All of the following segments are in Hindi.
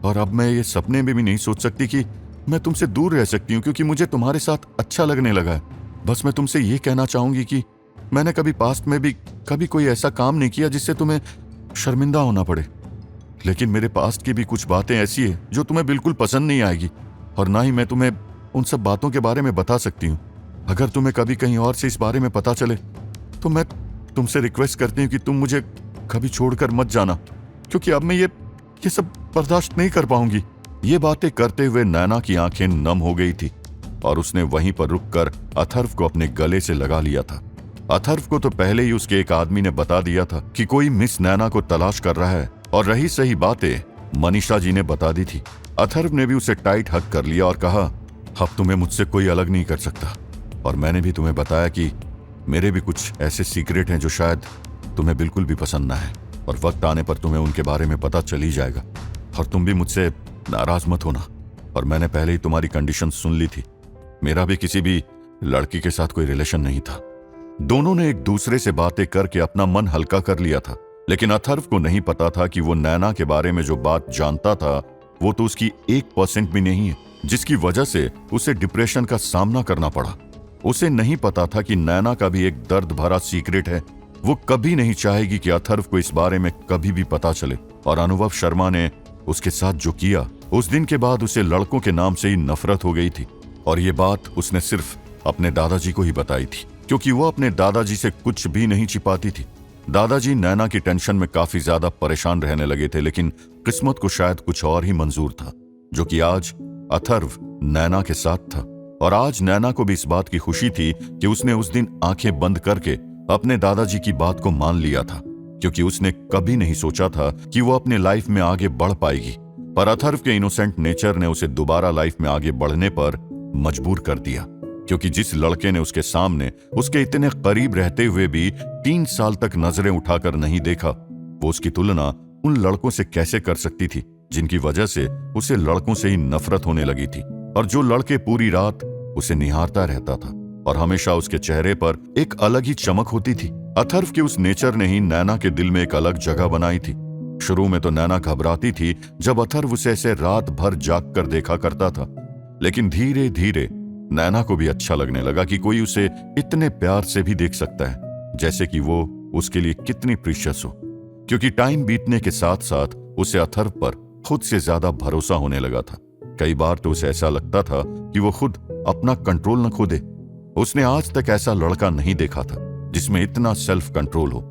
और अब मैं ये सपने में भी नहीं सोच सकती कि मैं तुमसे दूर रह सकती हूँ, क्योंकि मुझे तुम्हारे साथ अच्छा लगने लगा है। बस मैं तुमसे ये कहना चाहूंगी कि मैंने कभी पास्ट में भी कभी कोई ऐसा काम नहीं किया जिससे तुम्हें शर्मिंदा होना पड़े, लेकिन मेरे पास्ट की भी कुछ बातें ऐसी है जो तुम्हें बिल्कुल पसंद नहीं आएगी, और ना ही मैं तुम्हें उन सब बातों के बारे में बता सकती हूँ। अगर तुम्हें कभी कहीं और से इस बारे में पता चले तो मैं तुमसे रिक्वेस्ट करती हूँ कि तुम मुझे कभी छोड़कर मत जाना, क्योंकि अब मैं ये सब बर्दाश्त नहीं कर पाऊंगी। ये बातें करते हुए नैना की आंखें नम हो गई थी और उसने वहीं पर रुककर अथर्व को अपने गले से लगा लिया था। अथर्व को तो पहले ही उसके एक आदमी ने बता दिया था कि कोई मिस नैना को तलाश कर रहा है, और रही सही बातें मनीषा जी ने बता दी थी। अथर्व ने भी उसे टाइट हक कर लिया और कहा, अब तुम्हें मुझसे कोई अलग नहीं कर सकता, और मैंने भी तुम्हें बताया कि मेरे भी कुछ ऐसे सीक्रेट हैं जो शायद तुम्हें बिल्कुल भी पसंद ना है, और वक्त आने पर तुम्हें उनके बारे में पता चल ही जाएगा। और तुम भी मुझसे नाराज मत होना, और मैंने पहले ही तुम्हारी कंडीशन सुन ली थी। मेरा भी किसी भी लड़की के साथ कोई रिलेशन नहीं था। दोनों ने एक दूसरे से बातें करके अपना मन हल्का कर लिया था, लेकिन अथर्व को नहीं पता था कि वो नैना के बारे में जो बात जानता था वो तो उसकी 1% भी नहीं है, जिसकी वजह से उसे डिप्रेशन का सामना करना पड़ा। उसे नहीं पता था कि नैना का भी एक दर्द भरा सीक्रेट है। वो कभी नहीं चाहेगी कि अथर्व को इस बारे में कभी भी पता चले, और अनुभव शर्मा ने उसके साथ जो किया, उस दिन के बाद उसे लड़कों के नाम से ही नफरत हो गई थी। और ये बात उसने सिर्फ अपने दादाजी को ही बताई थी, क्योंकि वो अपने दादाजी से कुछ भी नहीं छिपाती थी। दादाजी नैना की टेंशन में काफी ज्यादा परेशान रहने लगे थे, लेकिन किस्मत को शायद कुछ और ही मंजूर था, जो कि आज अथर्व नैना के साथ था। और आज नैना को भी इस बात की खुशी थी कि उसने उस दिन आंखें बंद करके अपने दादाजी की बात को मान लिया था, क्योंकि उसने कभी नहीं सोचा था कि वो अपने लाइफ में आगे बढ़ पाएगी। पर अथर्व के इनोसेंट नेचर ने उसे दोबारा लाइफ में आगे बढ़ने पर मजबूर कर दिया, क्योंकि जिस लड़के ने उसके सामने उसके इतने करीब रहते हुए भी 3 साल तक नजरें उठाकर नहीं देखा, वो उसकी तुलना उन लड़कों से कैसे कर सकती थी जिनकी वजह से उसे लड़कों से ही नफरत होने लगी थी, और जो लड़के पूरी रात उसे निहारता रहता था और हमेशा उसके चेहरे पर एक अलग ही चमक होती थी। अथर्व के उस नेचर ने ही नैना के दिल में एक अलग जगह बनाई थी। शुरू में तो नैना घबराती थी जब अथर्व उसे ऐसे रात भर जाग कर देखा करता था, लेकिन धीरे धीरे नैना को भी अच्छा लगने लगा कि कोई उसे इतने प्यार से भी देख सकता है, जैसे कि वो उसके लिए कितनी प्रीशियस हो। क्योंकि टाइम बीतने के साथ साथ उसे अथर्व पर खुद से ज्यादा भरोसा होने लगा था। कई बार तो उसे ऐसा लगता था कि वो खुद अपना कंट्रोल न खो दे। उसने आज तक ऐसा लड़का नहीं देखा था जिसमें इतना सेल्फ कंट्रोल हो।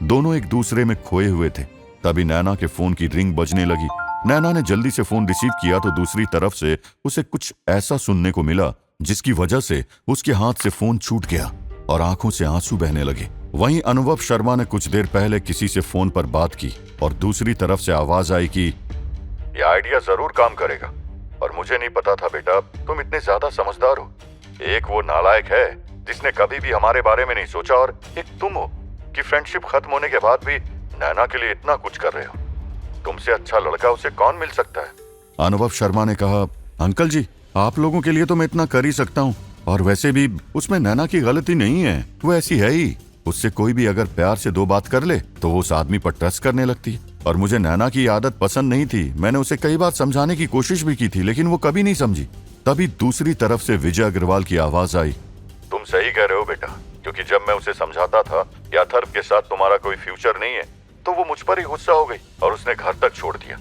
दोनों एक दूसरे में खोए हुए थे। तभी नैना के फोन की रिंग बजने लगी। नैना ने जल्दी से फोन रिसीव किया तो दूसरी तरफ से उसे कुछ ऐसा सुनने को मिला जिसकी वजह से उसके हाथ से फोन छूट गया और आंखों से आंसू बहने लगे। वहीं अनुभव शर्मा ने कुछ देर पहले किसी से फोन पर बात की और दूसरी तरफ से आवाज आई कि ये आइडिया जरूर काम करेगा, और मुझे नहीं पता था बेटा तुम इतने ज्यादा समझदार हो। एक वो नालायक है जिसने कभी भी हमारे बारे में नहीं सोचा, और एक तुम हो कि फ्रेंडशिप खत्म होने के बाद भी नैना के लिए इतना कुछ कर रहे हो। तुमसे अच्छा लड़का उसे कौन मिल सकता है? अनुभव शर्मा ने कहा, अंकल जी आप लोगों के लिए तो मैं इतना कर ही सकता हूँ, और वैसे भी उसमें नैना की गलती नहीं है, वो ऐसी है ही। उससे कोई भी अगर प्यार से 2 बात कर ले तो वो उस आदमी पर ट्रस्ट करने लगती है, और मुझे नैना की आदत पसंद नहीं थी। मैंने उसे कई बार समझाने की कोशिश भी की थी, लेकिन वो कभी नहीं समझी। तभी दूसरी तरफ से विजय अग्रवाल की आवाज आई, तुम सही कह रहे हो बेटा, क्योंकि जब मैं उसे समझाता था कि अथर्व के साथ तुम्हारा कोई फ्यूचर नहीं है तो वो मुझ पर ही गुस्सा हो गई और उसने घर तक छोड़ दिया।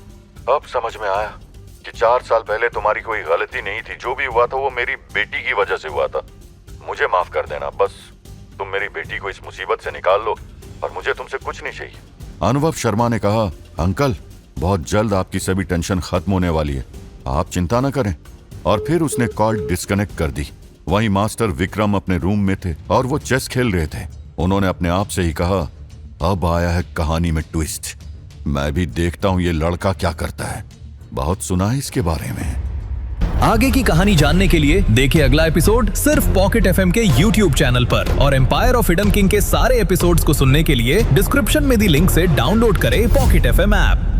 अब समझ में आया कि 4 साल पहले तुम्हारी कोई गलती नहीं थी। जो भी हुआ था वो मेरी बेटी की वजह से हुआ था। मुझे माफ कर देना, बस तुम मेरी बेटी को इस मुसीबत से निकाल लो, और मुझे तुमसे कुछ नहीं चाहिए। अनुभव शर्मा ने कहा, अंकल बहुत जल्द आपकी सभी टेंशन खत्म होने वाली है, आप चिंता न करें। और फिर उसने कॉल डिस्कनेक्ट कर दी। वहीं मास्टर विक्रम अपने रूम में थे और वो चेस खेल रहे थे। उन्होंने अपने आप से ही कहा, अब आया है कहानी में ट्विस्ट। मैं भी देखता हूँ ये लड़का क्या करता है। बहुत सुना है इसके बारे में। आगे की कहानी जानने के लिए देखिए अगला एपिसोड सिर्फ पॉकेट एफएम के यूट्यूब चैनल पर, और एम्पायर ऑफ हिडन किंग के सारे एपिसोड्स को सुनने के लिए डिस्क्रिप्शन में दी लिंक से डाउनलोड करें पॉकेट एफएम ऐप।